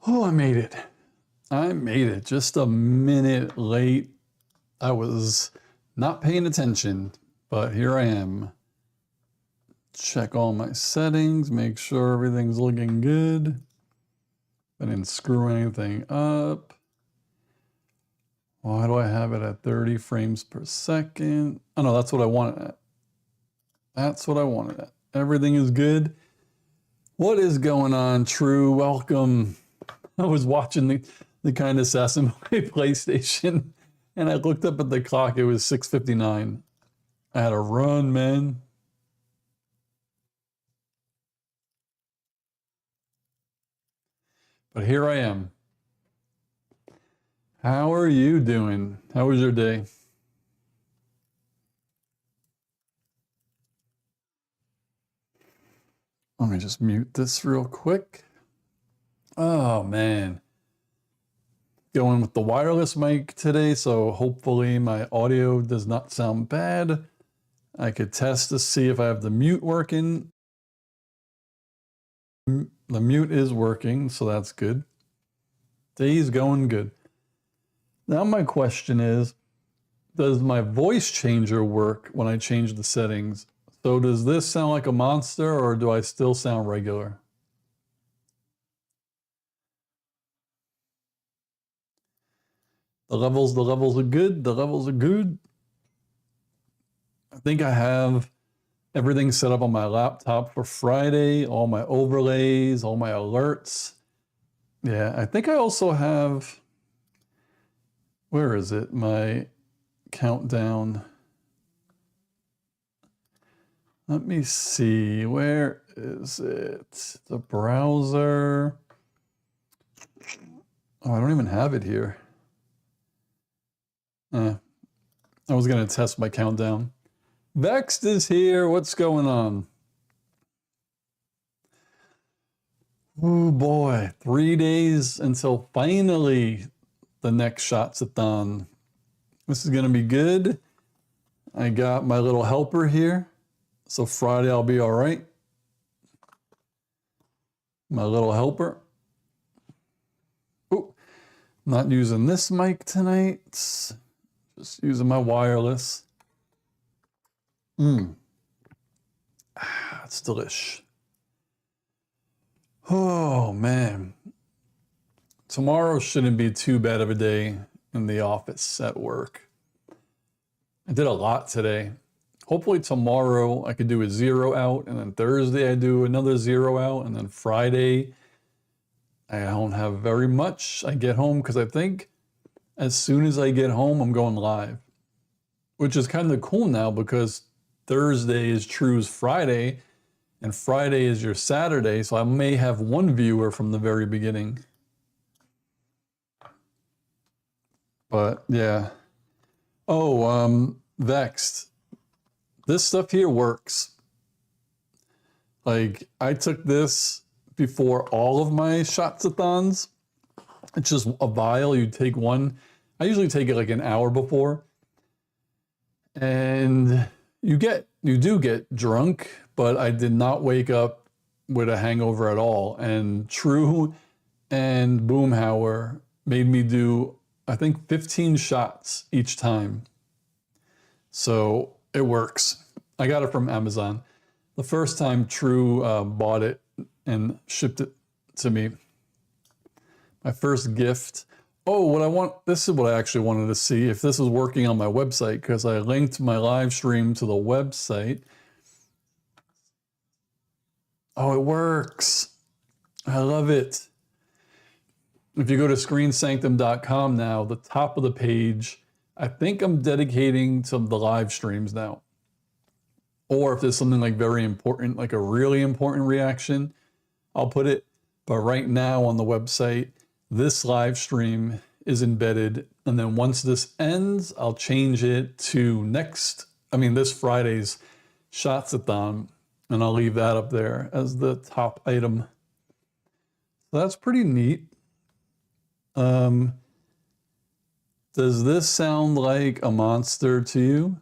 Oh, I made it. I made it. Just a minute late. I was not paying attention, but here I am. Check all my settings, make sure everything's looking good. I didn't screw anything up. Why do I have it at 30 frames per second? Oh no, that's what I wanted at. That's what I wanted at. Everything is good. What is going on, True? Welcome. I was watching the kind assassin play PlayStation, and I looked up at the clock. It was 6:59. I had a run, man. But here I am. How are you doing? How was your day? Let me just mute this real quick. Oh, man. Going with the wireless mic today, so hopefully my audio does not sound bad. I could test to see if I have the mute working. The mute is working, so that's good. Day's going good. Now my question is, does my voice changer work when I change the settings? So does this sound like a monster, or do I still sound regular? The levels are good. The levels are good. I think I have everything set up on my laptop for Friday, all my overlays, all my alerts. Yeah, I think I also have, where is it? My countdown. Let me see, where is it? The browser. Oh, I don't even have it here. I was gonna test my countdown. Vexed is here, what's going on? Oh boy, 3 days until finally the next Shots-a-Thon. This is gonna be good. I got my little helper here, so Friday I'll be all right. My little helper. Oh, not using this mic tonight. Just using my wireless. It's delish. Oh man. Tomorrow shouldn't be too bad of a day in the office at work. I did a lot today. Hopefully tomorrow I could do a 0 out, and then Thursday I do another 0 out, and then Friday I don't have very much. I get home because I think as soon as I get home I'm going live, which is kind of cool now because Thursday is True's Friday and Friday is your Saturday, so I may have one viewer from the very beginning. But yeah. Oh, Vexed. This stuff here works. Like, I took this before all of my Shots-a-Thons. It's just a vial, you take one. I usually take it like an hour before. And you do get drunk, but I did not wake up with a hangover at all. And True and Boomhauer made me do, I think, 15 shots each time. So it works. I got it from Amazon. The first time True bought it and shipped it to me. My first gift. Oh, this is what I actually wanted to see, if this is working on my website, because I linked my live stream to the website. Oh, it works. I love it. If you go to screensanctum.com now, the top of the page, I think I'm dedicating to the live streams now. Or if there's something like very important, like a really important reaction, I'll put it. But right now on the website, this live stream is embedded. And then once this ends, I'll change it to this Friday's Shots-a-Thon. And I'll leave that up there as the top item. So that's pretty neat. Does this sound like a monster to you?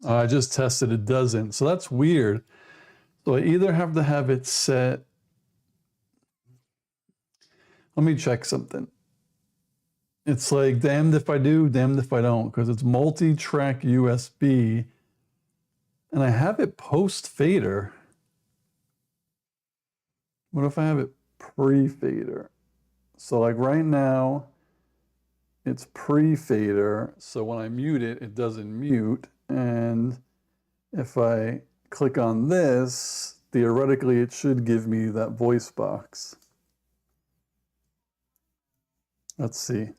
I just tested, it doesn't. So that's weird. So I either have to have it set. Let me check something. It's like damned if I do, damned if I don't, because it's multi-track USB and I have it post fader. What if I have it pre-fader? So like right now, it's pre-fader. So when I mute it, it doesn't mute. And if I click on this, theoretically, it should give me that voice box. Let's see.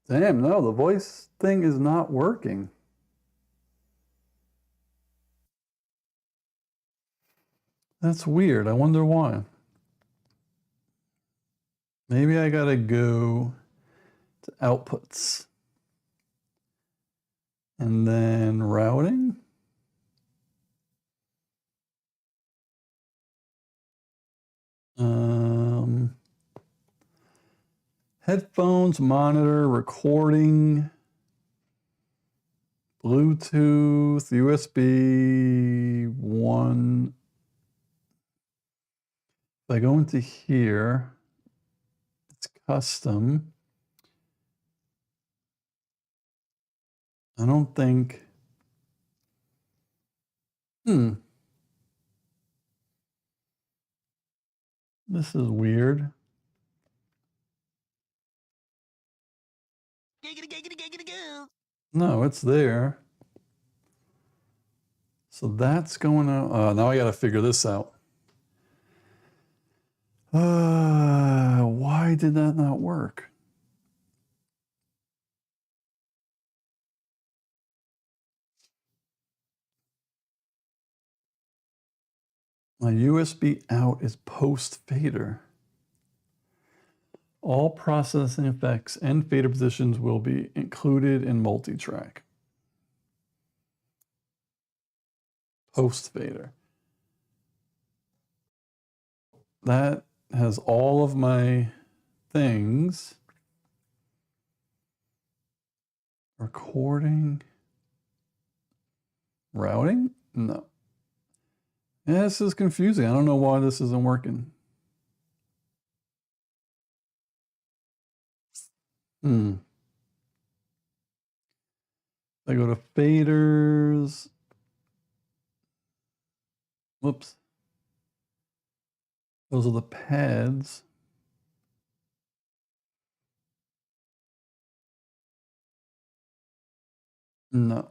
Damn, no, the voice thing is not working. That's weird. I wonder why. Maybe I gotta go to outputs and then routing. Headphones, monitor, recording, Bluetooth, USB 1. If I go into here, it's custom. I don't think. This is weird. No, it's there. So that's going on. Now I got to figure this out. Why did that not work? My USB out is post fader. All processing effects and fader positions will be included in multi-track. Post fader. That has all of my things. Recording. Routing? No. Yeah, this is confusing. I don't know why this isn't working. I go to faders. Whoops. Those are the pads. No.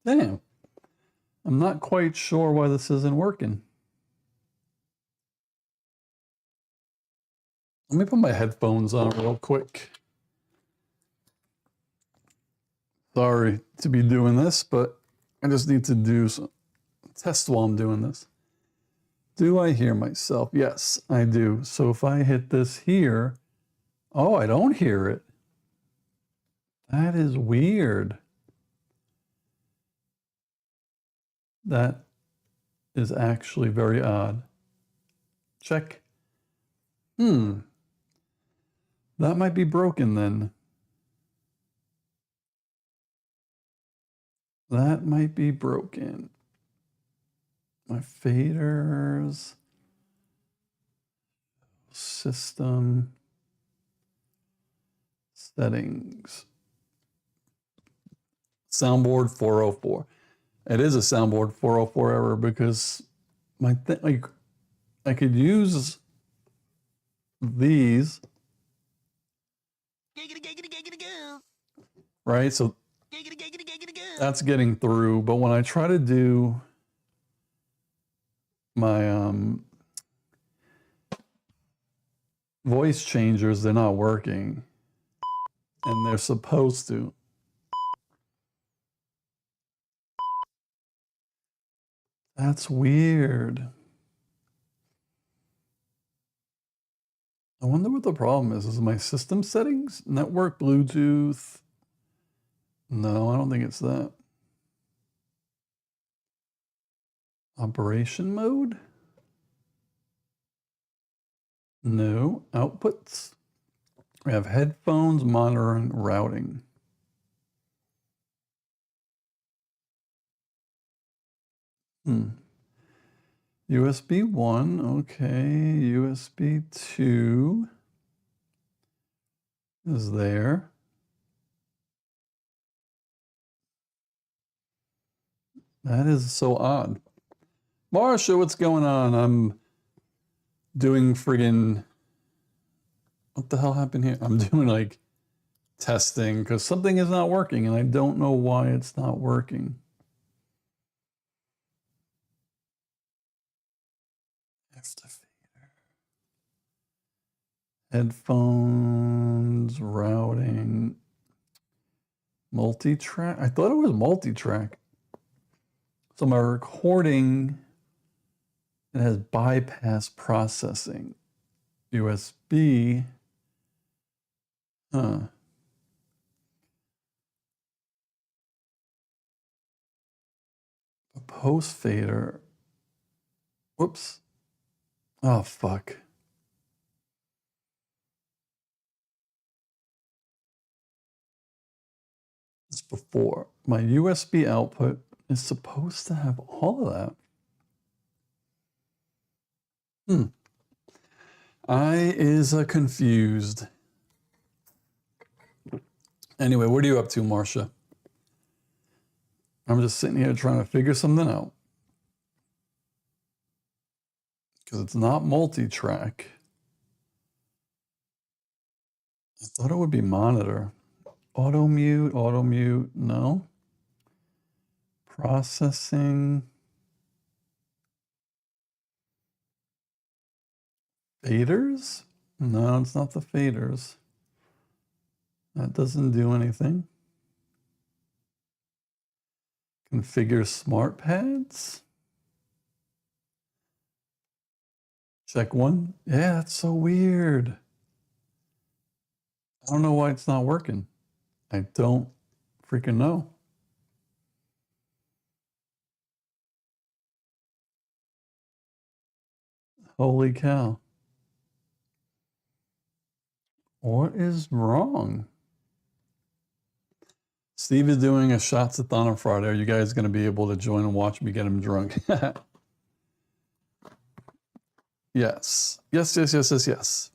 Damn. I'm not quite sure why this isn't working. Let me put my headphones on real quick. Sorry to be doing this, but I just need to do some test while I'm doing this. Do I hear myself? Yes, I do. So if I hit this here, oh, I don't hear it. That is weird. That is actually very odd. Check. That might be broken then. That might be broken. My faders. System. Settings. Soundboard 404. It is a soundboard 404 error because my thing, like, I could use these. Right? So that's getting through. But when I try to do my voice changers, they're not working. And they're supposed to. That's weird. I wonder what the problem is. Is it my system settings? Network, Bluetooth? No, I don't think it's that. Operation mode? No. Outputs. We have headphones, monitoring, routing. USB 1, okay. USB 2 is there. That is so odd. Marsha, what's going on? I'm doing friggin', what the hell happened here? I'm doing like testing because something is not working and I don't know why it's not working. After fader. Headphones, routing, multi-track. I thought it was multi-track. So my recording, it has bypass processing. USB. Huh. A post fader. Whoops. Oh, fuck. It's before. My USB output is supposed to have all of that. I is confused. Anyway, what are you up to, Marsha? I'm just sitting here trying to figure something out. Because it's not multi-track. I thought it would be monitor. Auto mute, no. Processing. Faders? No, it's not the faders. That doesn't do anything. Configure smart pads. Check one. Yeah, that's so weird. I don't know why it's not working. I don't freaking know. Holy cow. What is wrong? Steve is doing a Shots-a-Thon on Friday. Are you guys going to be able to join and watch me get him drunk? Yes. Yes.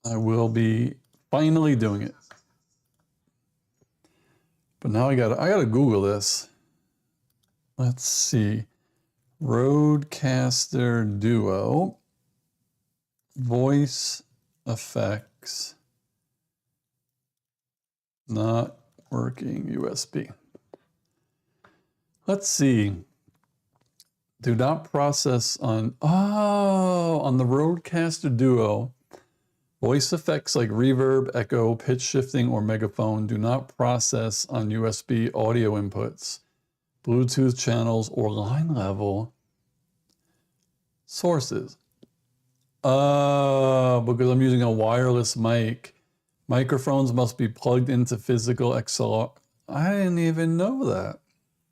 I will be finally doing it. But now I gotta Google this. Let's see. Rodecaster Duo. Voice effects. Not working USB. Let's see. Do not process on the Rodecaster Duo. Voice effects like reverb, echo, pitch shifting, or megaphone do not process on USB audio inputs, Bluetooth channels, or line level sources. Because I'm using a wireless mic. Microphones must be plugged into physical XLR. I didn't even know that.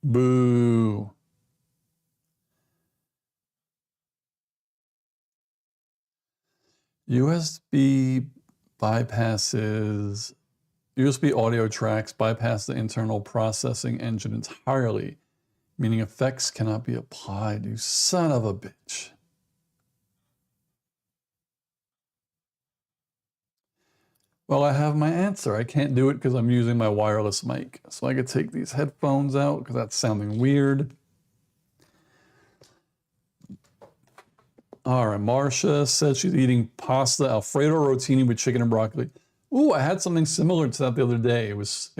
Boo. USB audio tracks bypass the internal processing engine entirely, meaning effects cannot be applied. You son of a bitch. Well, I have my answer. I can't do it because I'm using my wireless mic. So I could take these headphones out because that's sounding weird. All right, Marcia said she's eating pasta Alfredo rotini with chicken and broccoli. Ooh, I had something similar to that the other day. It was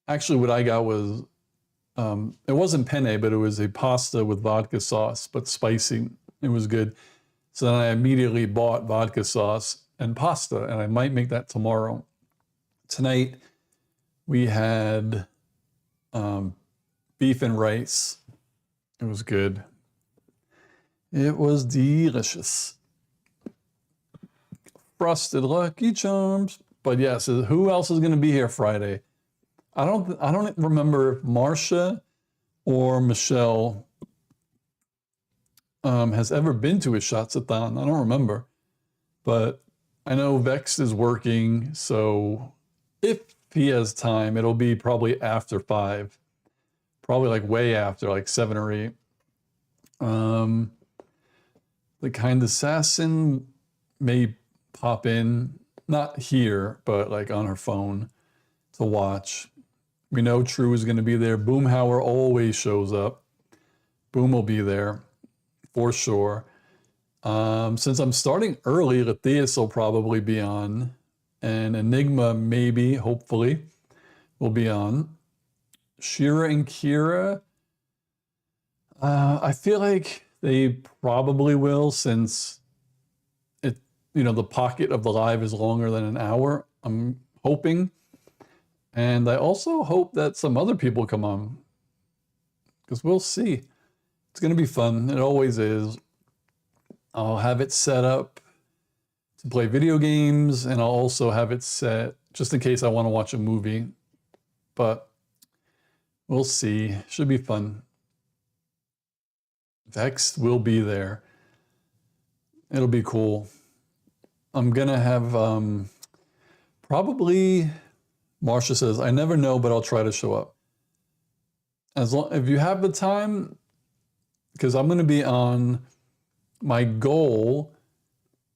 actually what I got was it wasn't penne, but it was a pasta with vodka sauce, but spicy. It was good. So then I immediately bought vodka sauce and pasta, and I might make that tomorrow. Tonight we had beef and rice. It was good. It was delicious. Frosted Lucky Charms. But yes, who else is going to be here Friday? I don't remember if Marcia or Michelle has ever been to a Shots-a-Thon. I don't remember, but I know Vex is working, so if he has time, it'll be probably after 5, probably like way after, like 7 or 8. The Kind Assassin may pop in, not here, but like on her phone to watch. We know True is going to be there. Boomhauer always shows up. Boom will be there for sure. Since I'm starting early, Lathias will probably be on, and Enigma maybe, hopefully, will be on. Shira and Kira, I feel like they probably will, since the pocket of the live is longer than an hour. I'm hoping. And I also hope that some other people come on, because we'll see. It's going to be fun. It always is. I'll have it set up to play video games, and I'll also have it set just in case I want to watch a movie. But we'll see. Should be fun. Vex will be there. It'll be cool. I'm going to have probably... Marcia says, I never know, but I'll try to show up. If you have the time, because I'm going to be on my goal,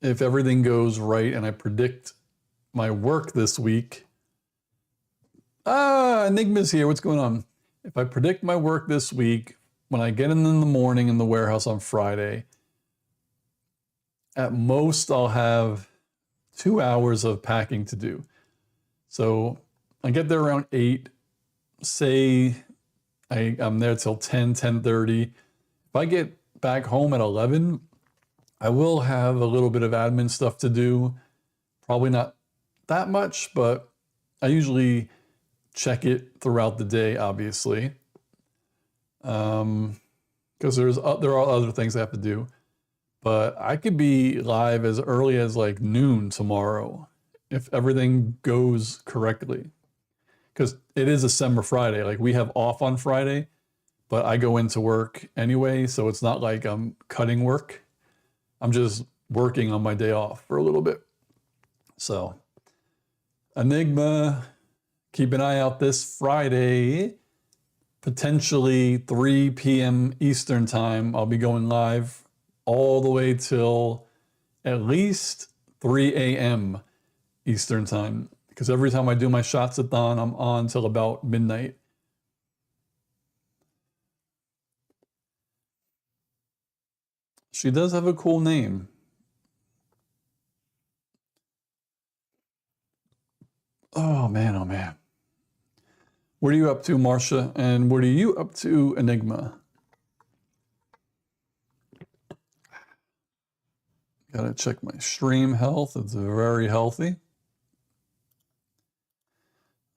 if everything goes right and I predict my work this week. Enigma's here. What's going on? If I predict my work this week, when I get in the morning in the warehouse on Friday, at most I'll have 2 hours of packing to do. So I get there around 8, say I'm there till 10, 10:30. If I get back home at 11, I will have a little bit of admin stuff to do. Probably not that much, but I usually check it throughout the day, obviously. Because there are other things I have to do. But I could be live as early as like noon tomorrow if everything goes correctly. Because it is December Friday. Like, we have off on Friday, but I go into work anyway, so it's not like I'm cutting work. I'm just working on my day off for a little bit. So, Enigma, keep an eye out this Friday, potentially 3 p.m. Eastern time. I'll be going live all the way till at least 3 a.m. Eastern time. Because every time I do my Shots-a-Thon, I'm on till about midnight. She does have a cool name. Oh man, oh man. What are you up to, Marcia? And what are you up to, Enigma? Gotta check my stream health. It's very healthy.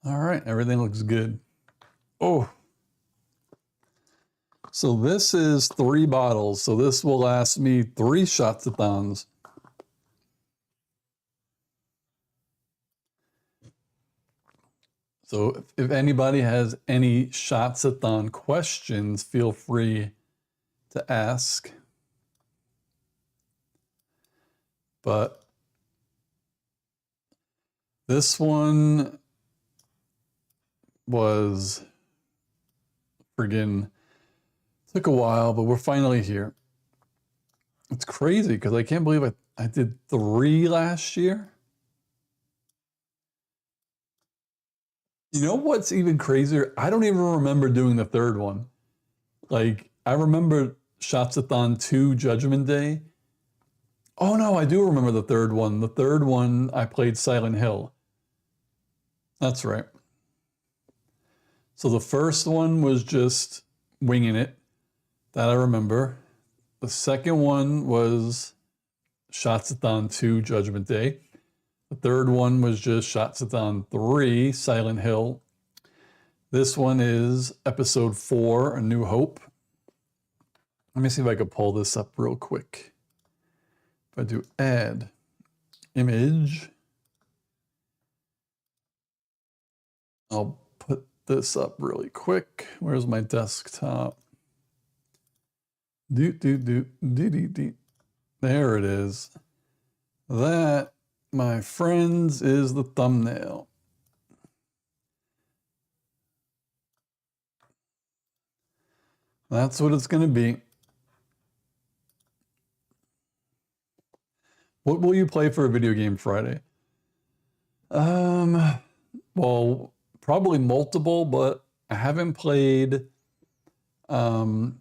All right, everything looks good. Oh. So this is 3 bottles. So this will last me 3 Shots-a-Thons. So if anybody has any Shots-a-Thon questions, feel free to ask. But this one was friggin' took a while, but we're finally here. It's crazy because I can't believe I did 3 last year. You know what's even crazier? I don't even remember doing the 3rd one. Like, I remember Shots-a-Thon 2 Judgment Day. Oh no, I do remember the 3rd one. The 3rd one, I played Silent Hill. That's right. So the first one was just winging it. That I remember. The second one was Shots-a-Thon 2 Judgment Day. The 3rd one was just Shots-a-Thon 3 Silent Hill. This one is episode 4, A New Hope. Let me see if I can pull this up real quick. If I do add image, I'll put this up really quick. Where's my desktop? There it is. That, my friends, is the thumbnail. That's what it's going to be. What will you play for a video game Friday? Well, probably multiple, but I haven't played Black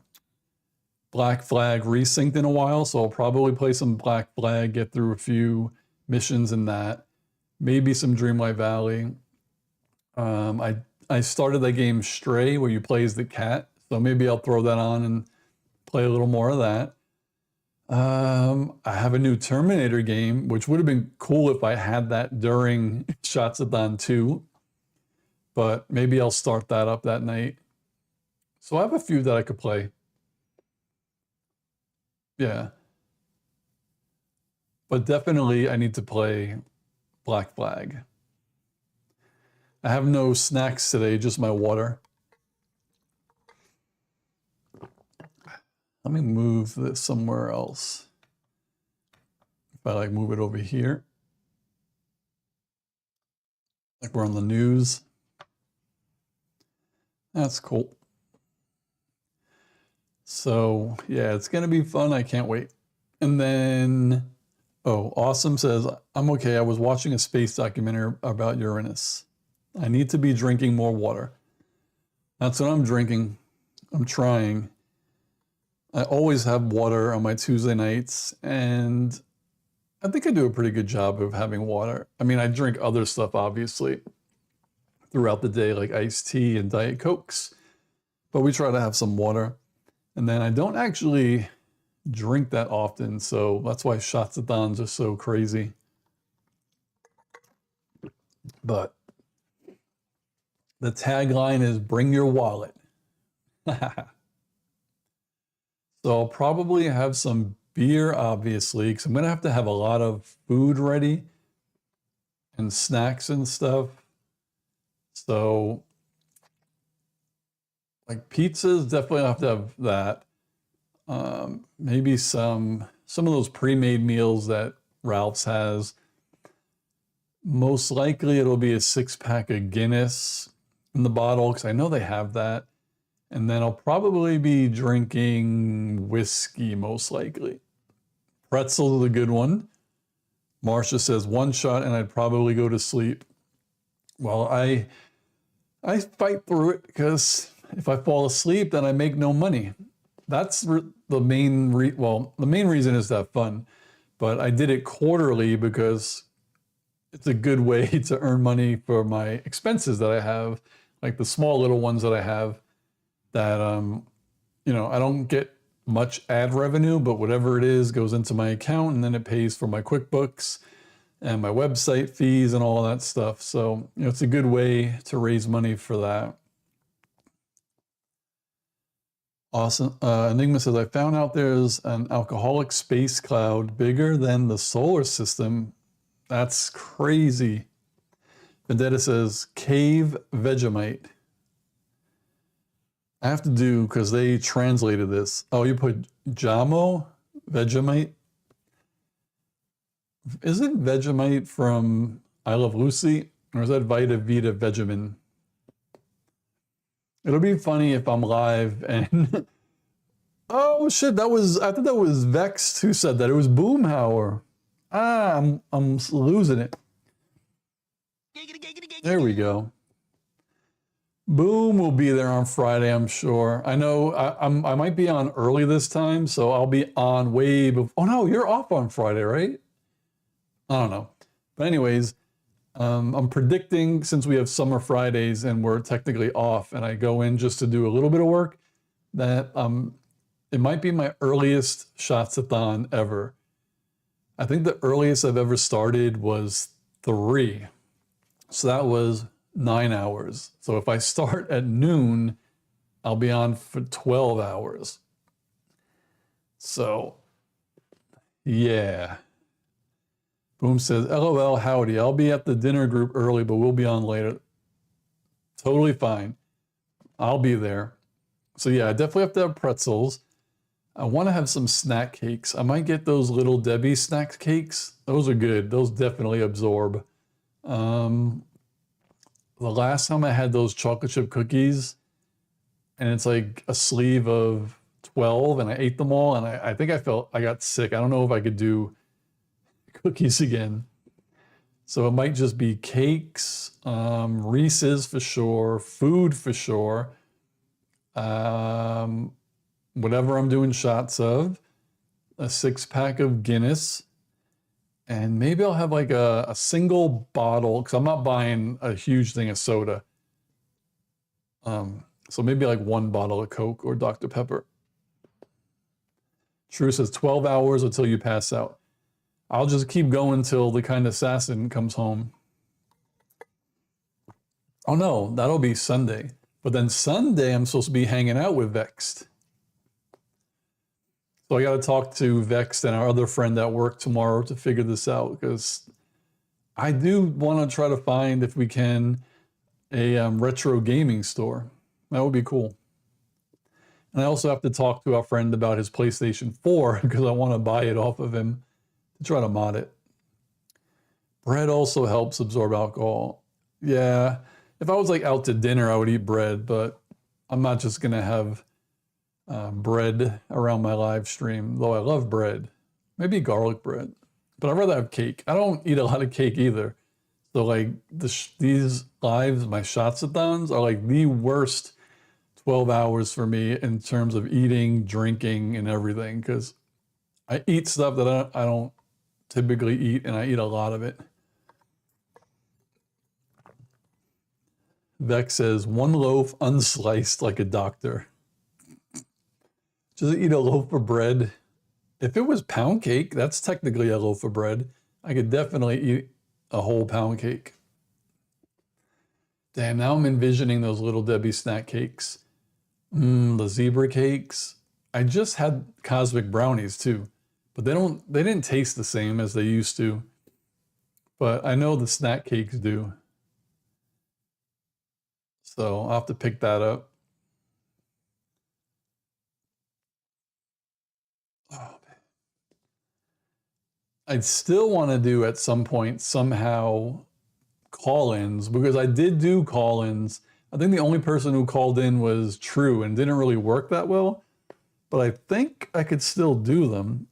Flag Resynced in a while, so I'll probably play some Black Flag, get through a few missions in that. Maybe some Dreamlight Valley. I started that game Stray, where you play as the cat, so maybe I'll throw that on and play a little more of that. I have a new Terminator game, which would have been cool if I had that during Shots-a-Thon 2, but maybe I'll start that up that night. So I have a few that I could play. Yeah. But definitely I need to play Black Flag. I have no snacks today, just my water. Let me move this somewhere else. If I like move it over here. Like we're on the news. That's cool. So yeah, it's gonna be fun. I can't wait. And then, oh, Awesome says, I'm okay. I was watching a space documentary about Uranus. I need to be drinking more water. That's what I'm drinking. I'm trying. I always have water on my Tuesday nights, and I think I do a pretty good job of having water. I mean, I drink other stuff, obviously, throughout the day, like iced tea and Diet Cokes, but we try to have some water. And then I don't actually drink that often, so that's why Shots-a-Thons are so crazy. But the tagline is bring your wallet. So I'll probably have some beer, obviously, because I'm going to have a lot of food ready and snacks and stuff. So like pizzas, definitely have to have that. Maybe some of those pre-made meals that Ralph's has. Most likely it'll be a 6-pack of Guinness in the bottle, because I know they have that. And then I'll probably be drinking whiskey, most likely. Pretzel is a good one. Marcia says 1 shot and I'd probably go to sleep. Well, I fight through it, because if I fall asleep, then I make no money. That's the main the main reason is to have fun. But I did it quarterly because it's a good way to earn money for my expenses that I have, like the small little ones that I have. That, you know, I don't get much ad revenue, but whatever it is goes into my account, and then it pays for my QuickBooks and my website fees and all that stuff. So, you know, it's a good way to raise money for that. Awesome. Enigma says, I found out there's an alcoholic space cloud bigger than the solar system. That's crazy. Vendetta says, cave Vegemite. I have to do, because they translated this. Oh, you put Jamo? Vegemite? Isn't Vegemite from I Love Lucy? Or is that Vita Vita Vegemin? It'll be funny if I'm live and... Oh shit, I thought that was Vex who said that. It was Boomhauer. Ah, I'm losing it. There we go. Boom will be there on Friday, I'm sure. I know I might be on early this time, so I'll be on way before. Oh no, you're off on Friday, right? I don't know. But anyways, I'm predicting, since we have summer Fridays and we're technically off and I go in just to do a little bit of work, that it might be my earliest Shots-a-Thon ever. I think the earliest I've ever started was 3. So that was 9 hours. So if I start at noon, I'll be on for 12 hours. So, yeah. Boom says, LOL, howdy. I'll be at the dinner group early, but we'll be on later. Totally fine. I'll be there. So yeah, I definitely have to have pretzels. I want to have some snack cakes. I might get those Little Debbie snack cakes. Those are good. Those definitely absorb. Um, the last time I had those chocolate chip cookies, and it's like a sleeve of 12, and I ate them all, and I think I got sick. I don't know if I could do cookies again. So it might just be cakes, Reese's for sure, food for sure, um, whatever I'm doing shots of, a 6-pack of Guinness, and maybe I'll have like a single bottle because I'm not buying a huge thing of soda. So maybe like one bottle of Coke or Dr. Pepper. True says 12 hours until you pass out. I'll just keep going till the kind assassin comes home. Oh no, that'll be Sunday. But then Sunday, I'm supposed to be hanging out with Vexed. So I got to talk to Vexed and our other friend at work tomorrow to figure this out because I do want to try to find, if we can, a retro gaming store. That would be cool. And I also have to talk to our friend about his PlayStation 4 because I want to buy it off of him to try to mod it. Bread also helps absorb alcohol. Yeah, if I was like out to dinner, I would eat bread, but I'm not just going to have bread around my live stream, though I love bread. Maybe garlic bread, but I'd rather have cake. I don't eat a lot of cake either. So like these lives, my Shots-a-Thons are like the worst 12 hours for me in terms of eating, drinking, and everything, because I eat stuff that I don't typically eat, and I eat a lot of it. Vex says, one loaf unsliced like a doctor. Just eat a loaf of bread. If it was pound cake, that's technically a loaf of bread. I could definitely eat a whole pound cake. Damn, now I'm envisioning those Little Debbie snack cakes. The zebra cakes. I just had cosmic brownies too, but they didn't taste the same as they used to. But I know the snack cakes do. So I'll have to pick that up. Oh, man. I'd still want to do at some point somehow call-ins, because I did do call-ins. I think the only person who called in was True and didn't really work that well, but I think I could still do them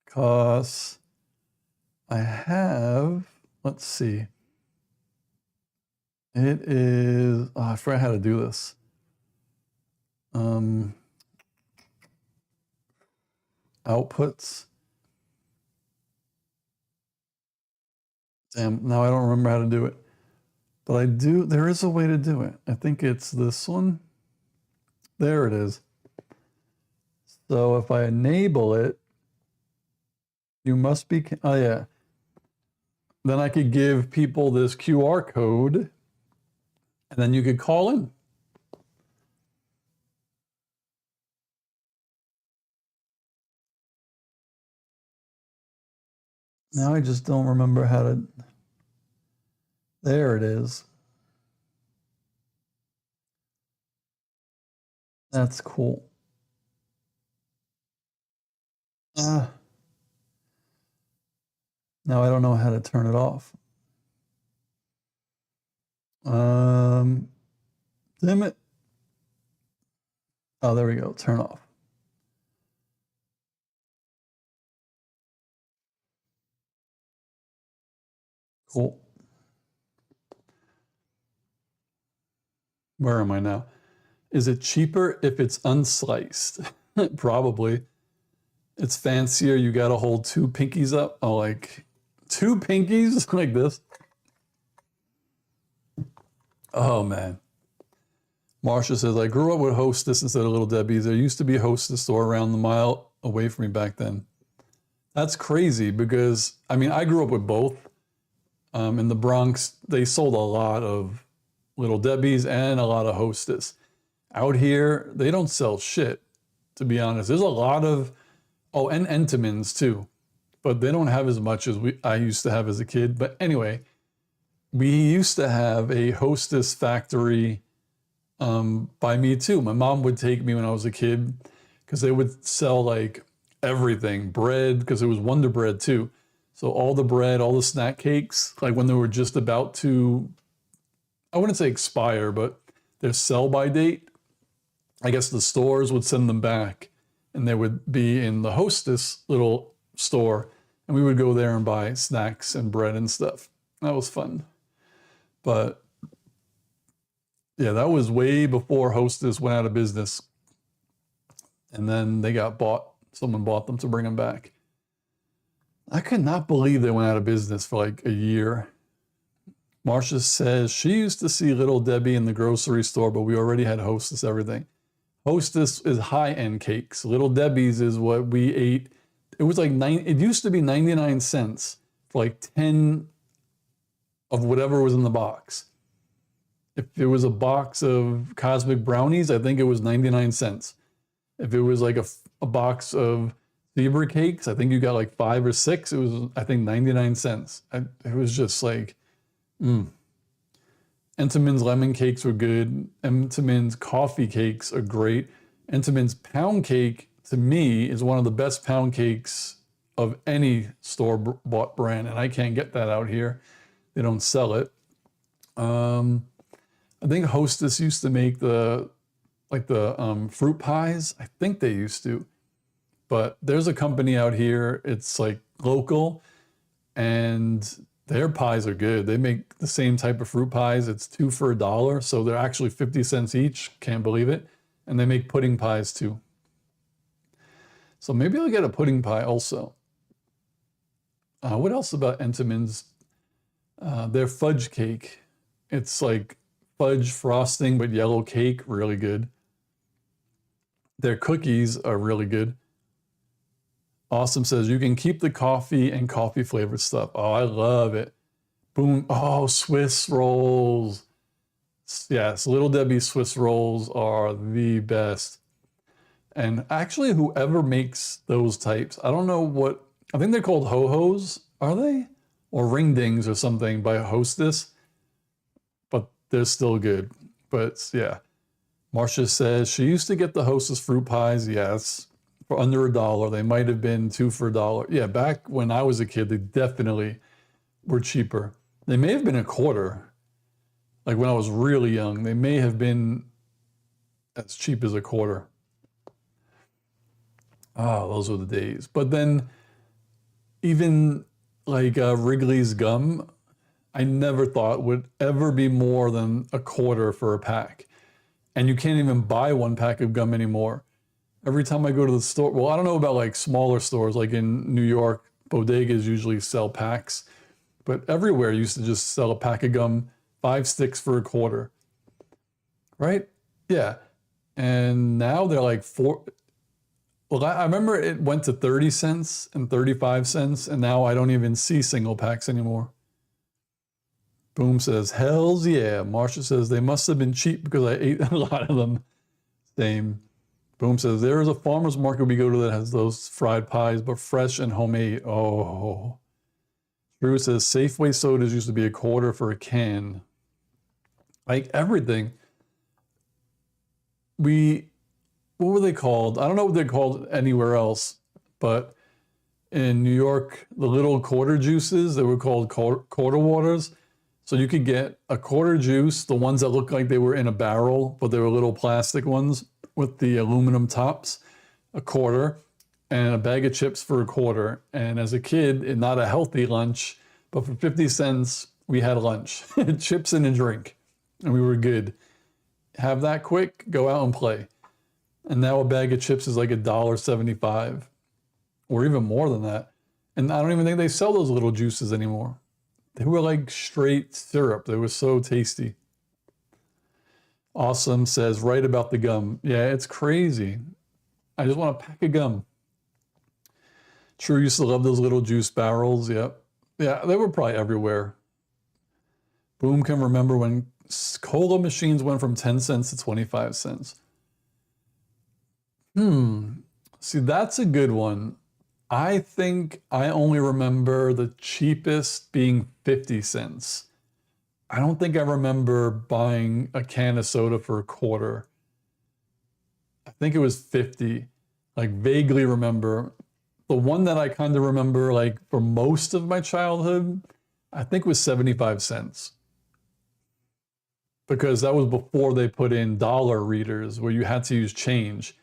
because I have, let's see. It is, I forgot how to do this. Outputs. Damn, now I don't remember how to do it. But I do, there is a way to do it. I think it's this one. There it is. So if I enable it, you must be, oh yeah. Then I could give people this QR code, and then you could call in. Now I just don't remember how to, there it is. That's cool. Now I don't know how to turn it off. Damn it. Oh, there we go. Turn off. Cool. Where am I now? Is it cheaper if it's unsliced? Probably. It's fancier. You got to hold 2 pinkies up. Oh, like 2 pinkies like this. Oh, man. Marsha says, I grew up with Hostess instead of Little Debbie's. There used to be a Hostess store around the mile away from me back then. That's crazy because, I mean, I grew up with both. In the Bronx, they sold a lot of Little Debbie's and a lot of Hostess. Out here, they don't sell shit, to be honest. There's a lot of, oh, and Entenmann's too, but they don't have as much as I used to have as a kid. But anyway, we used to have a Hostess factory by me too. My mom would take me when I was a kid because they would sell like everything, bread, because it was Wonder Bread too. So all the bread, all the snack cakes, like when they were just about to, I wouldn't say expire, but their sell by date, I guess the stores would send them back and they would be in the Hostess little store and we would go there and buy snacks and bread and stuff. That was fun. But yeah, that was way before Hostess went out of business. And then they got bought. Someone bought them to bring them back. I could not believe they went out of business for like a year. Marcia says she used to see Little Debbie in the grocery store, but we already had Hostess everything. Hostess is high-end cakes. Little Debbie's is what we ate. It was like it used to be 99 cents for like 10 of whatever was in the box. If it was a box of Cosmic Brownies, I think it was 99 cents. If it was like a box of zebra cakes, I think you got like 5 or 6. It was, I think, 99 cents. It was just like, Entenmann's lemon cakes were good. Entenmann's coffee cakes are great. Entenmann's pound cake, to me, is one of the best pound cakes of any store-bought brand, and I can't get that out here. They don't sell it. I think Hostess used to make the fruit pies. I think they used to. But there's a company out here, it's like local, and their pies are good. They make the same type of fruit pies. It's 2 for $1, so they're actually 50 cents each. Can't believe it. And they make pudding pies too. So maybe I'll get a pudding pie also. What else about Entenmann's? Their fudge cake. It's like fudge frosting, but yellow cake, really good. Their cookies are really good. Awesome says, you can keep the coffee and coffee flavored stuff. Oh, I love it. Boom. Oh, Swiss rolls. Yes, Little Debbie Swiss rolls are the best. And actually, whoever makes those types, I don't know what, I think they're called ho-hos, are they? Or ring dings or something by Hostess. But they're still good. But yeah. Marcia says she used to get the Hostess fruit pies. Yes. For under $1. They might have been 2 for $1. Yeah, back when I was a kid, they definitely were cheaper. They may have been a quarter. Like when I was really young, they may have been as cheap as a quarter. Oh, those were the days. But then even like Wrigley's gum, I never thought would ever be more than a quarter for a pack. And you can't even buy 1 pack of gum anymore. Every time I go to the store, well, I don't know about like smaller stores, like in New York, bodegas usually sell packs, but everywhere used to just sell a pack of gum, 5 sticks for a quarter, right? Yeah. And now they're like 4. Well, I remember it went to 30 cents and 35 cents, and now I don't even see single packs anymore. Boom says, hells yeah. Marcia says, they must have been cheap because I ate a lot of them. Same. Boom says, there is a farmer's market we go to that has those fried pies, but fresh and homemade. Oh. Drew says, Safeway sodas used to be a quarter for a can. Like everything. What were they called? I don't know what they're called anywhere else, but in New York, the little quarter juices, they were called quarter waters. So you could get a quarter juice, the ones that looked like they were in a barrel, but they were little plastic ones with the aluminum tops, a quarter, and a bag of chips for a quarter. And as a kid, not a healthy lunch, but for 50 cents, we had lunch, chips and a drink, and we were good. Have that quick, go out and play. And now a bag of chips is like $1.75, or even more than that. And I don't even think they sell those little juices anymore. They were like straight syrup. They were so tasty. Awesome says, right about the gum. Yeah, it's crazy. I just want a pack of gum. True used to love those little juice barrels. Yep. Yeah, they were probably everywhere. Boom can remember when cola machines went from 10 cents to 25 cents. See, that's a good one. I think I only remember the cheapest being 50 cents. I don't think I remember buying a can of soda for a quarter. I think it was 50. Like vaguely remember. The one that I kind of remember like for most of my childhood, I think was 75 cents. Because that was before they put in dollar readers where you had to use change.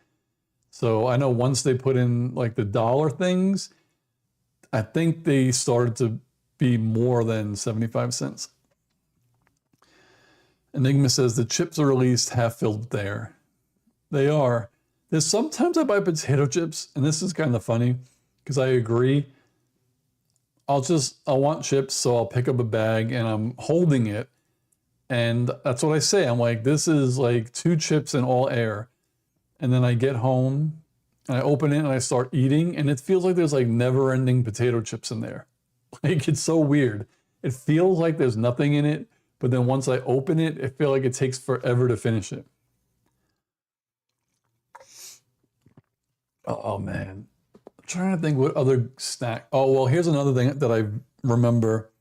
So I know once they put in like the dollar things, I think they started to be more than 75 cents. Enigma says the chips are released half filled with air. They are. There's sometimes I buy potato chips, and this is kind of funny because I agree. I want chips, so I'll pick up a bag and I'm holding it. And that's what I say. I'm like, this is like 2 chips and all air. And then I get home and I open it and I start eating, and it feels like there's like never ending potato chips in there. Like it's so weird. It feels like there's nothing in it, but then once I open it, I feel like it takes forever to finish it. Oh man. I'm trying to think what other snack. Oh, well, here's another thing that I remember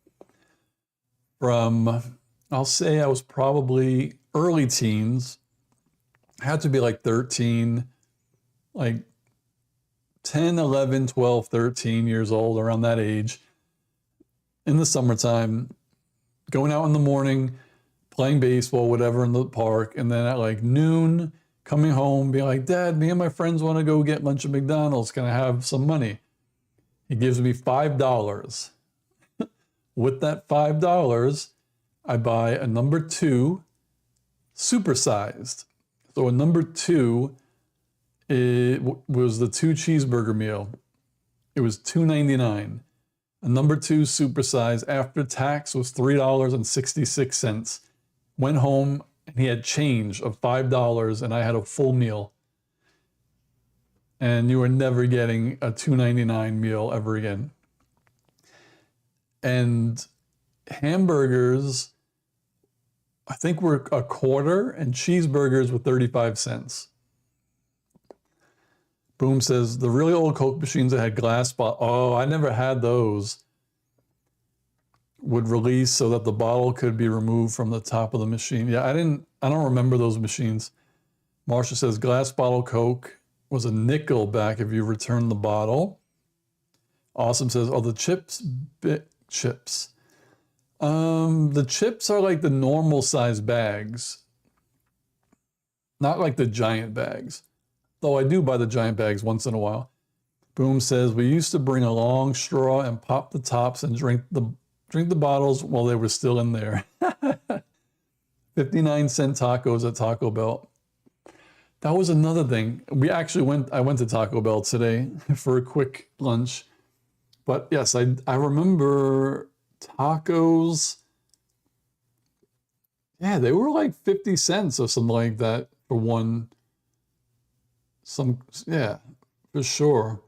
from, I'll say I was probably early teens. Had to be like 13, like 10, 11, 12, 13 years old, around that age. In the summertime, going out in the morning, playing baseball, whatever, in the park, and then at like noon, coming home, being like, Dad, me and my friends want to go get lunch at McDonald's. Can I have some money? He gives me $5. With that $5, I buy a number 2 supersized. So a number 2, it was the 2 cheeseburger meal. It was $2.99. A number 2 supersize after tax was $3.66. Went home and he had change of $5 and I had a full meal. And you were never getting a $2.99 meal ever again. And hamburgers, I think, were a quarter, and cheeseburgers were 35 cents. Boom says, the really old Coke machines that had glass bottles. Oh, I never had those. Would release so that the bottle could be removed from the top of the machine. Yeah, I don't remember those machines. Marsha says, glass bottle Coke was a nickel back if you returned the bottle. Awesome says, oh, the chips. The chips are like the normal size bags. Not like the giant bags. Though I do buy the giant bags once in a while. Boom says, we used to bring a long straw and pop the tops and drink the bottles while they were still in there. 59-cent tacos at Taco Bell. That was another thing. I went to Taco Bell today for a quick lunch. But yes, I remember tacos. Yeah, they were like 50 cents or something like that for one. Yeah, for sure.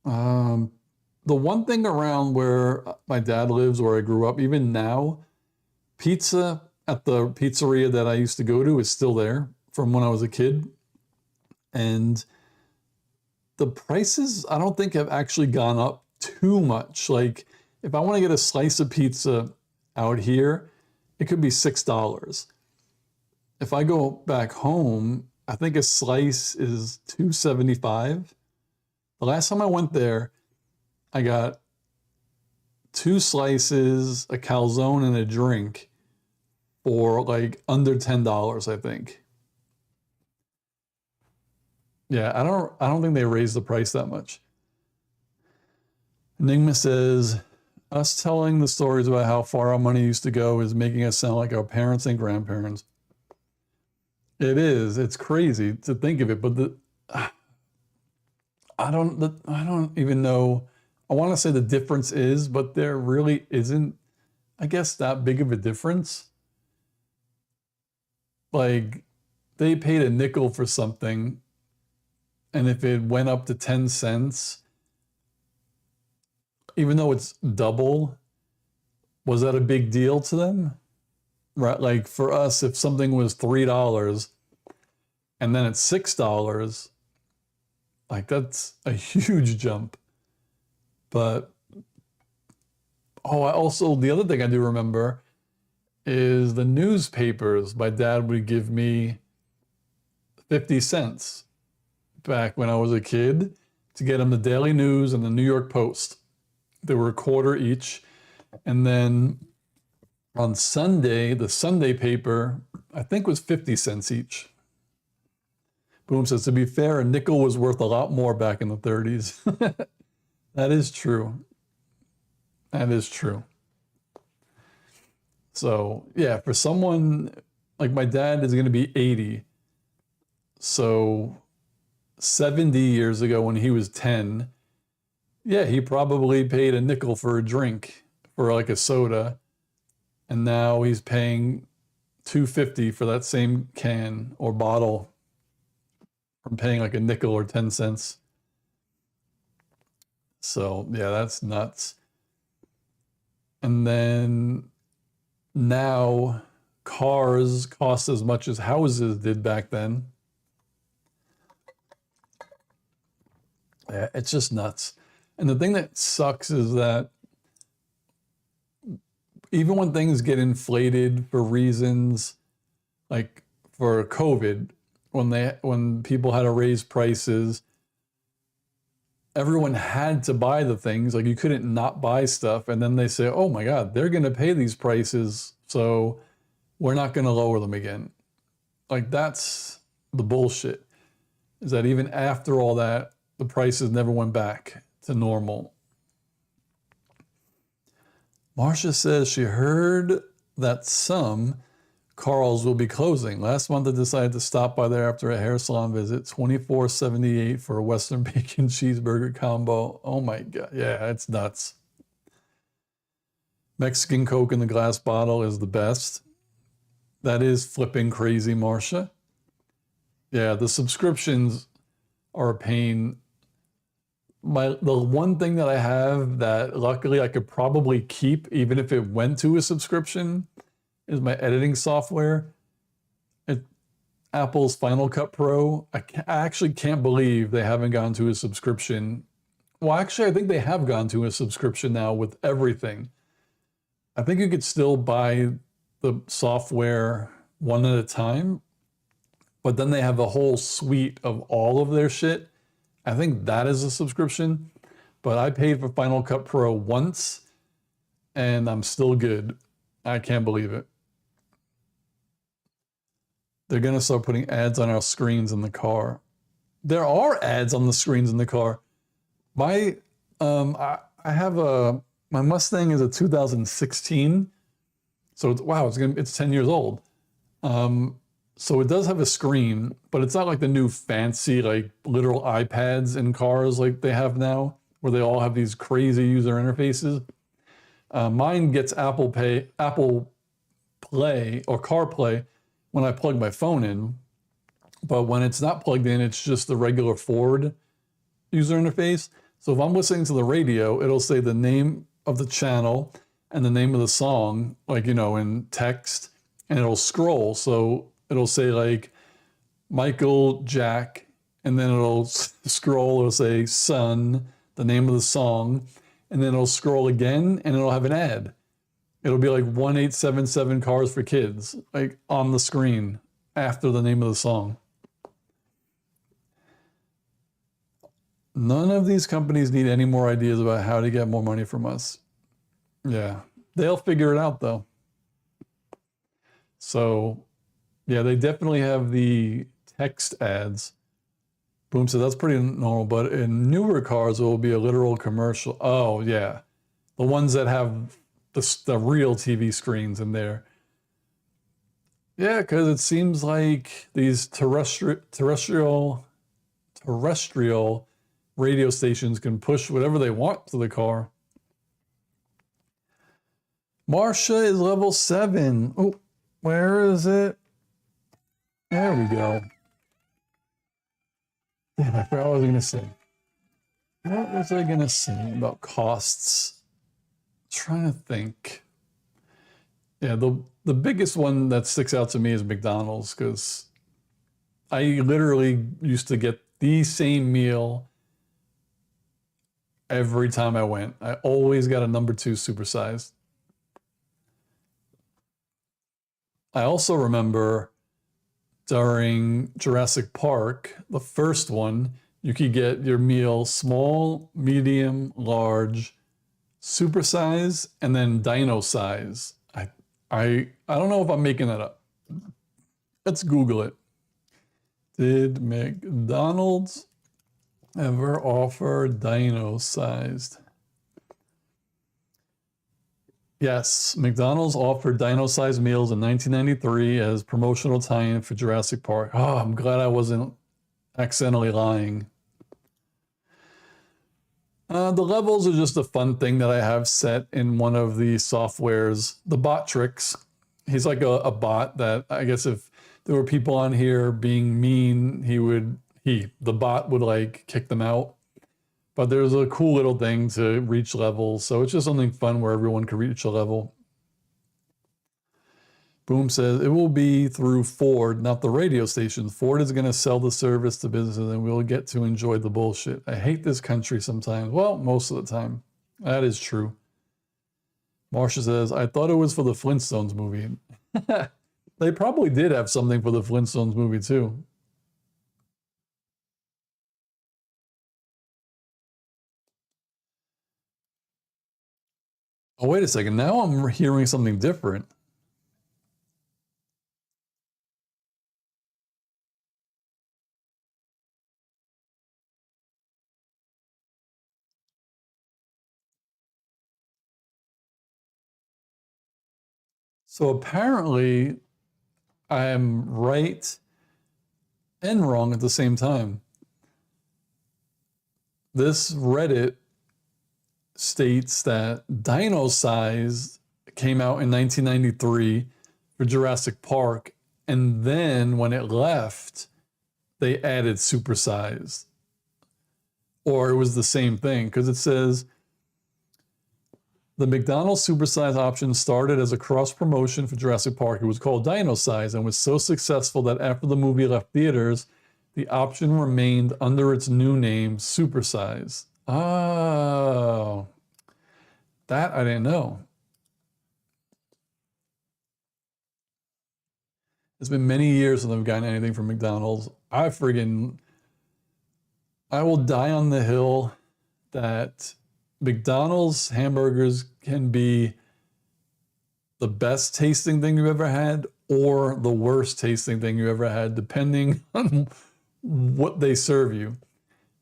The one thing around where my dad lives, where I grew up, even now, pizza at the pizzeria that I used to go to is still there from when I was a kid. And the prices, I don't think have actually gone up too much. Like if I want to get a slice of pizza out here, it could be $6. If I go back home, I think a slice is $2.75. The last time I went there, I got 2 slices, a calzone, and a drink for like under $10, I think. Yeah, I don't think they raised the price that much. Enigma says, us telling the stories about how far our money used to go is making us sound like our parents and grandparents. It is. It's crazy to think of it, but I don't even know. I want to say the difference is, but there really isn't, I guess, that big of a difference. Like they paid a nickel for something, and if it went up to 10 cents, even though it's double, was that a big deal to them? Right? Like for us, if something was $3 and then it's $6, like that's a huge jump. But the other thing I do remember is the newspapers. My dad would give me 50 cents back when I was a kid to get them the Daily News and the New York Post. They were a quarter each. And then on Sunday, the Sunday paper, I think was 50 cents each. Boom says, to be fair, a nickel was worth a lot more back in the 30s. That is true. That is true. So yeah, for someone like my dad is going to be 80. So 70 years ago when he was 10, yeah, he probably paid a nickel for a drink for like a soda. And now he's paying $2.50 for that same can or bottle from paying like a nickel or 10 cents. So yeah, that's nuts. And then now cars cost as much as houses did back then. Yeah, it's just nuts. And the thing that sucks is that even when things get inflated for reasons like for COVID, when people had to raise prices, everyone had to buy the things. Like you couldn't not buy stuff. And then they say, oh my God, they're going to pay these prices, so we're not going to lower them again. Like that's the bullshit, is that even after all that, the prices never went back to normal. Marcia says she heard that some Carl's will be closing. Last month I decided to stop by there after a hair salon visit. $24.78 for a Western bacon cheeseburger combo. Oh my God. Yeah, it's nuts. Mexican Coke in the glass bottle is the best. That is flipping crazy, Marcia. Yeah, the subscriptions are a pain. The one thing that I have that luckily I could probably keep even if it went to a subscription is my editing software. Apple's Final Cut Pro. I actually can't believe they haven't gone to a subscription. Well, actually, I think they have gone to a subscription now with everything. I think you could still buy the software one at a time, but then they have a whole suite of all of their shit. I think that is a subscription, but I paid for Final Cut Pro once and I'm still good. I can't believe it. They're going to start putting ads on our screens in the car. There are ads on the screens in the car. I have my Mustang is a 2016. So it's 10 years old. So it does have a screen, but it's not like the new fancy, like literal iPads in cars like they have now, where they all have these crazy user interfaces. Mine gets Apple Play or CarPlay when I plug my phone in, but when it's not plugged in, it's just the regular Ford user interface. So if I'm listening to the radio, it'll say the name of the channel and the name of the song, like, in text, and it'll scroll. So it'll say like Michael Jack, and then it'll scroll, it'll say Son, the name of the song, and then it'll scroll again and it'll have an ad. It'll be like 1877 Cars for Kids, like on the screen after the name of the song. None of these companies need any more ideas about how to get more money from us. Yeah, they'll figure it out though. So yeah, they definitely have the text ads. Boom, so that's pretty normal, but in newer cars, it will be a literal commercial. Oh yeah, the ones that have the real TV screens in there. Yeah, because it seems like these terrestrial radio stations can push whatever they want to the car. Marcia is level 7. Oh, where is it? There we go. Damn, I forgot what I was going to say. What was I going to say about costs? Trying to think. Yeah, the biggest one that sticks out to me is McDonald's, because I literally used to get the same meal every time I went. I always got a number 2 supersized. I also remember during Jurassic Park, the first one, you could get your meal small, medium, large, super size, and then dino size. I don't know if I'm making that up. Let's Google it. Did McDonald's ever offer dino sized? Yes, McDonald's offered dino-sized meals in 1993 as promotional tie-in for Jurassic Park. Oh, I'm glad I wasn't accidentally lying. The levels are just a fun thing that I have set in one of the softwares, the bot tricks. He's like a bot that I guess if there were people on here being mean, the bot would like kick them out. But there's a cool little thing to reach levels. So it's just something fun where everyone can reach a level. Boom says, it will be through Ford, not the radio station. Ford is going to sell the service to businesses and we'll get to enjoy the bullshit. I hate this country sometimes. Well, most of the time. That is true. Marsha says, I thought it was for the Flintstones movie. They probably did have something for the Flintstones movie too. Oh, wait a second. Now I'm hearing something different. So apparently I am right and wrong at the same time. This Reddit states that Dino Size came out in 1993 for Jurassic Park, and then when it left, they added Supersize. Or it was the same thing, because it says the McDonald's Supersize option started as a cross promotion for Jurassic Park. It was called Dino Size and was so successful that after the movie left theaters, the option remained under its new name, Supersize. Oh, that I didn't know. It's been many years since I've gotten anything from McDonald's. I will die on the hill that McDonald's hamburgers can be the best tasting thing you've ever had or the worst tasting thing you ever had, depending on what they serve you.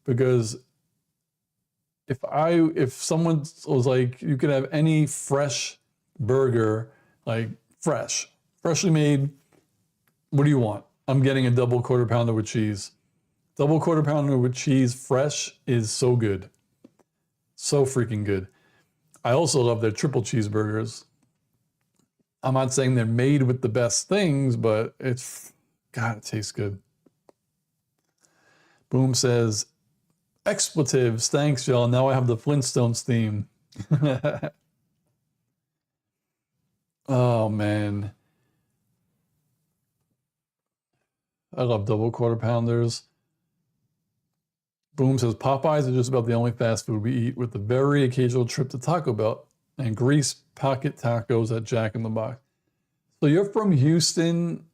Because if someone was like, you could have any fresh burger, like freshly made, what do you want? I'm getting a double quarter pounder with cheese. Double quarter pounder with cheese fresh is so good. So freaking good. I also love their triple cheeseburgers. I'm not saying they're made with the best things, but God, it tastes good. Boom says, expletives. Thanks, y'all. Now I have the Flintstones theme. Oh, man. I love double quarter pounders. Boom says, Popeyes are just about the only fast food we eat, with a very occasional trip to Taco Bell and grease pocket tacos at Jack in the Box. So you're from Houston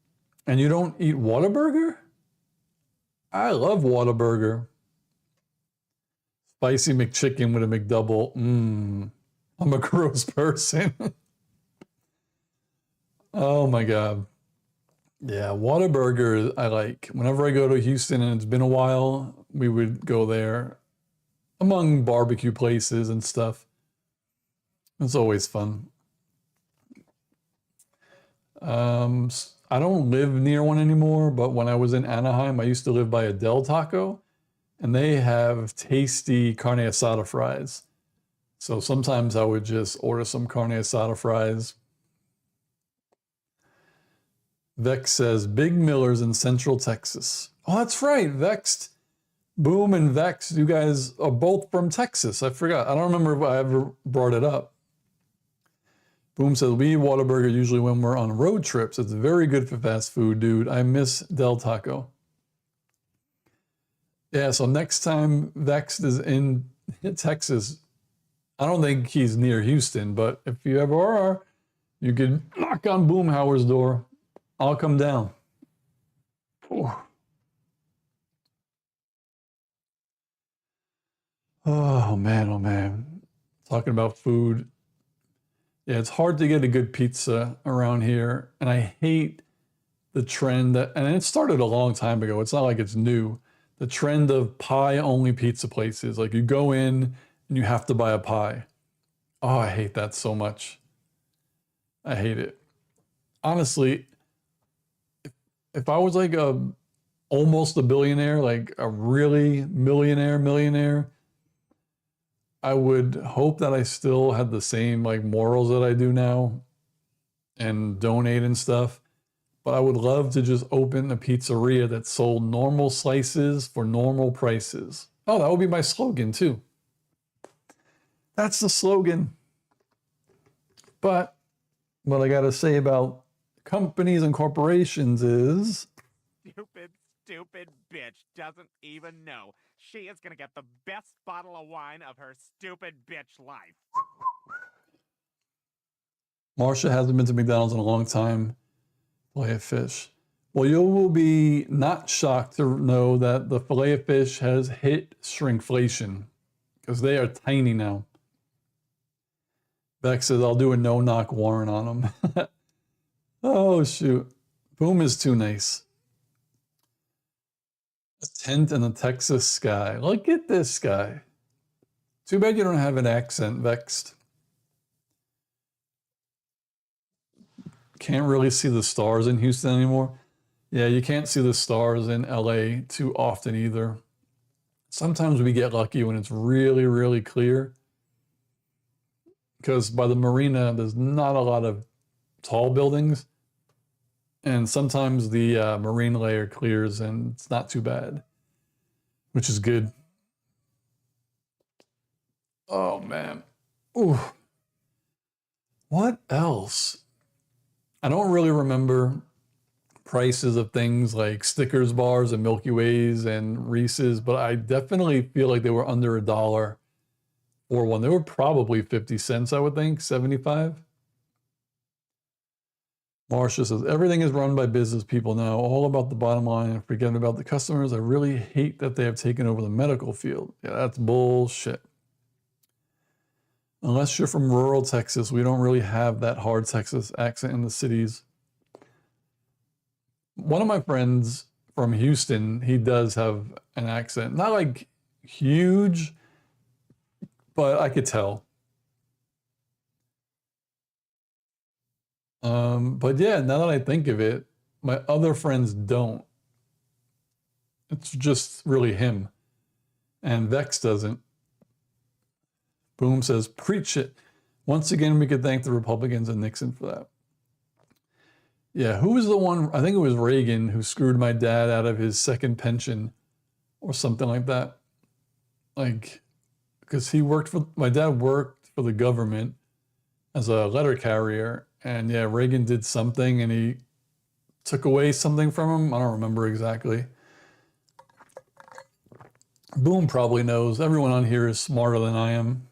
and you don't eat Whataburger? I love Whataburger. Spicy McChicken with a McDouble. I'm a gross person. Oh my God. Yeah, Whataburger I like. Whenever I go to Houston and it's been a while, we would go there among barbecue places and stuff. It's always fun. I don't live near one anymore, but when I was in Anaheim, I used to live by a Del Taco, and they have tasty carne asada fries. So sometimes I would just order some carne asada fries. Vex says, Big Miller's in Central Texas. Oh, that's right. Vexed. Boom and Vex, you guys are both from Texas. I forgot. I don't remember if I ever brought it up. Boom says, we eat Whataburger usually when we're on road trips. It's very good for fast food, dude. I miss Del Taco. Yeah, so next time Vex is in Texas, I don't think he's near Houston, but if you ever are, you can knock on Boomhauer's door. I'll come down. Oh, oh man, oh man. Talking about food. Yeah, it's hard to get a good pizza around here. And I hate the trend that, and it started a long time ago. It's not like it's new. The trend of pie only pizza places. Like you go in and you have to buy a pie. Oh, I hate that so much. I hate it. Honestly, if I was like almost a billionaire, like a really millionaire, I would hope that I still had the same like morals that I do now and donate and stuff. But I would love to just open a pizzeria that sold normal slices for normal prices. Oh, that would be my slogan too. That's the slogan. But what I got to say about companies and corporations is Stupid bitch doesn't even know. She is gonna get the best bottle of wine of her stupid bitch life. Marsha hasn't been to McDonald's in a long time. Filet of fish. Well, you will be not shocked to know that the filet of fish has hit shrinkflation because they are tiny now. Beck says, I'll do a no-knock warrant on them. Oh, shoot. Boom is too nice. A tent in the Texas sky. Look at this guy. Too bad you don't have an accent, Vexed. Can't really see the stars in Houston anymore. Yeah, you can't see the stars in LA too often either. Sometimes we get lucky when it's really, really clear. Because by the marina, there's not a lot of tall buildings. And sometimes the marine layer clears and it's not too bad, which is good. Oh, man. Ooh. What else? I don't really remember prices of things like Snickers bars and Milky Ways and Reese's, but I definitely feel like they were under $1 for one. They were probably 50 cents, I would think, 75. Marcia says, everything is run by business people now, all about the bottom line and forgetting about the customers. I really hate that they have taken over the medical field. Yeah, that's bullshit. Unless you're from rural Texas, we don't really have that hard Texas accent in the cities. One of my friends from Houston, he does have an accent. Not like huge, but I could tell. But yeah, now that I think of it, my other friends don't. It's just really him. And Vex doesn't. Boom says, preach it. Once again, we could thank the Republicans and Nixon for that. Yeah, who was the one? I think it was Reagan who screwed my dad out of his second pension or something like that. Like, because my dad worked for the government as a letter carrier. And yeah, Reagan did something and he took away something from him. I don't remember exactly. Boom probably knows. Everyone on here is smarter than I am.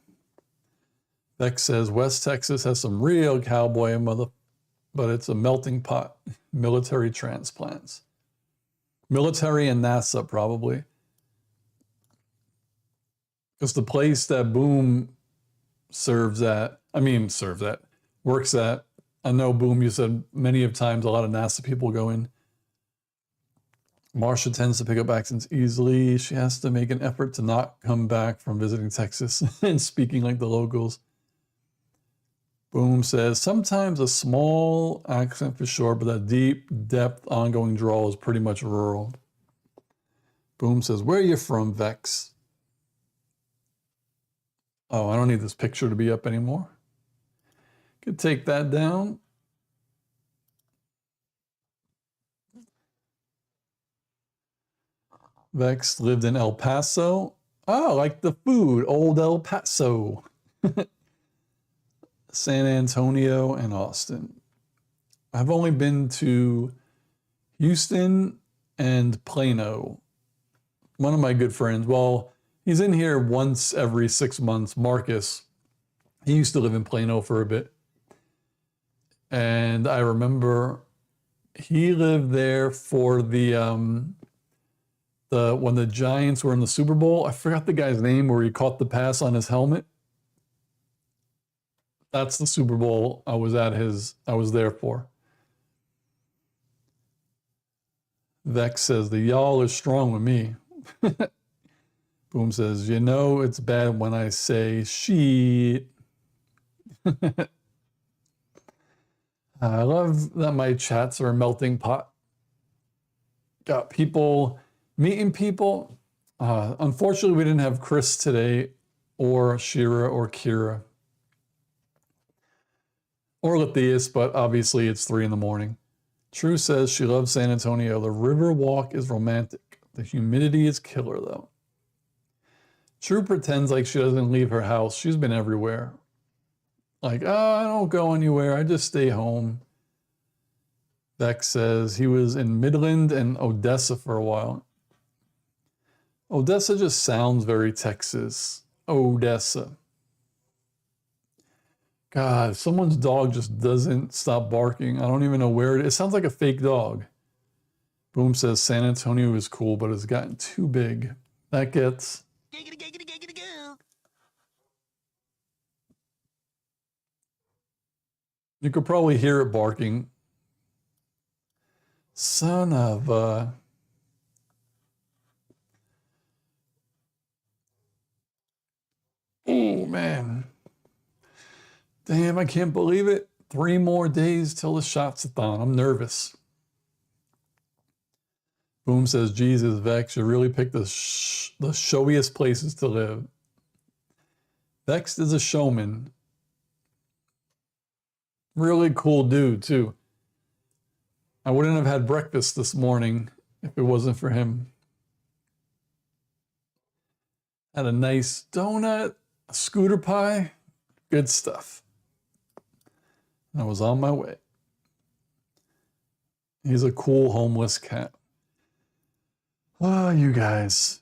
Beck says, West Texas has some real cowboy but it's a melting pot. Military transplants. Military and NASA probably. Because the place that Boom works at, I know Boom, you said many of times a lot of NASA people go in. Marsha tends to pick up accents easily. She has to make an effort to not come back from visiting Texas and speaking like the locals. Boom says, sometimes a small accent for sure, but that deep, depth, ongoing drawl is pretty much rural. Boom says, where are you from, Vex? Oh, I don't need this picture to be up anymore. Could take that down. Vex lived in El Paso. Oh, like the food, old El Paso. San Antonio and Austin. I've only been to Houston and Plano. One of my good friends, well, he's in here once every 6 months, Marcus. He used to live in Plano for a bit. And I remember He lived there for the when the Giants were in the Super Bowl. I forgot the guy's name where he caught the pass on his helmet. That's the Super Bowl I was there for. Vex says the y'all is strong with me. Boom says, you know it's bad when I say shit. I love that my chats are a melting pot. Got people meeting people. Unfortunately, we didn't have Chris today, or Shira, or Kira, or Lathias, but obviously it's 3 in the morning. True says she loves San Antonio. The river walk is romantic. The humidity is killer, though. True pretends like she doesn't leave her house. She's been everywhere. Like, I don't go anywhere. I just stay home. Vex says he was in Midland and Odessa for a while. Odessa just sounds very Texas. Odessa. God, someone's dog just doesn't stop barking. I don't even know where it is. It sounds like a fake dog. Boom says San Antonio is cool, but it's gotten too big. That gets... You could probably hear it barking. Son of a... Oh, man. Damn, I can't believe it. 3 more days till the Shots-a-Thon. I'm nervous. Boom says, Jesus, Vex, you really picked the showiest places to live. Vex is a showman. Really cool dude, too. I wouldn't have had breakfast this morning if it wasn't for him. Had a nice donut, a scooter pie, good stuff. I was on my way. He's a cool homeless cat. Oh, you guys.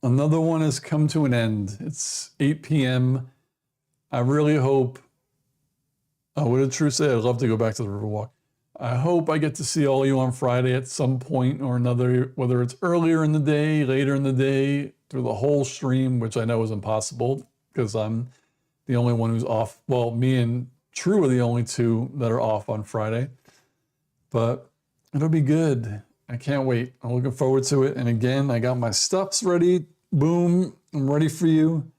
Another one has come to an end. It's 8 p.m. I really hope, what did True say? I'd love to go back to the Riverwalk. I hope I get to see all of you on Friday at some point or another, whether it's earlier in the day, later in the day, through the whole stream, which I know is impossible because I'm the only one who's off. Well, me and True are the only 2 that are off on Friday. But it'll be good. I can't wait. I'm looking forward to it. And again, I got my stuffs ready. Boom. I'm ready for you.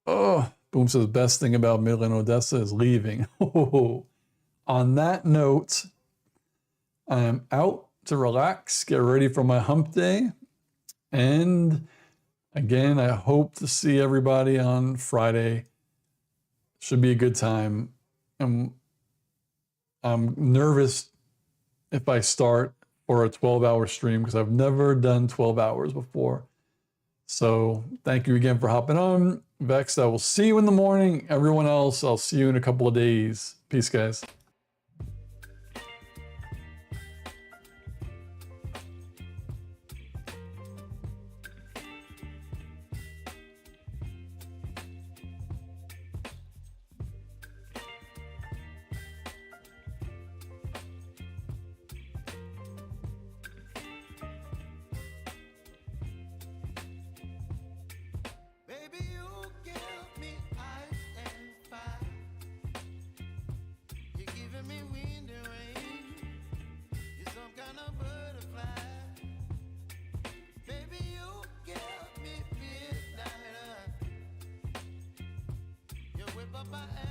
Oh, Boom says, best thing about Midland, Odessa is leaving. Oh. On that note, I am out to relax, get ready for my hump day. And again, I hope to see everybody on Friday. Should be a good time. And I'm nervous if I start for a 12-hour stream because I've never done 12 hours before. So thank you again for hopping on. Vex, I will see you in the morning. Everyone else, I'll see you in a couple of days. Peace, guys. Up my